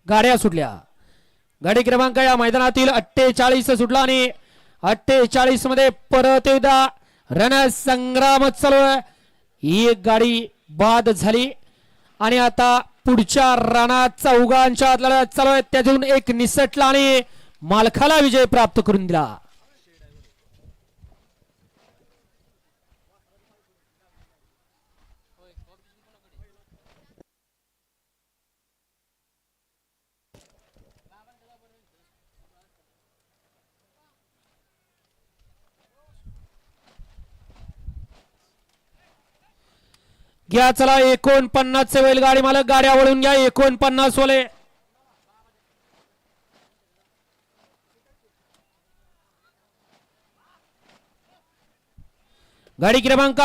गाड्या सुटल्या। गाडी क्रमांक या मैदानातील 48 सुटला आणि 48 मध्ये परत एकदा रणसंग्राम चालू आहे। ही गाडी बाद झाली आणि आता पुढच्या रानात चौघांच्या लढत चालू आहे। त्यातून एक निसटला आणि मालकाला विजय प्राप्त करून दिला। घ्या चला 49 चे बैलगाडी मालक गाड्या वळून घ्या। 49 वाले गाडी क्रमांक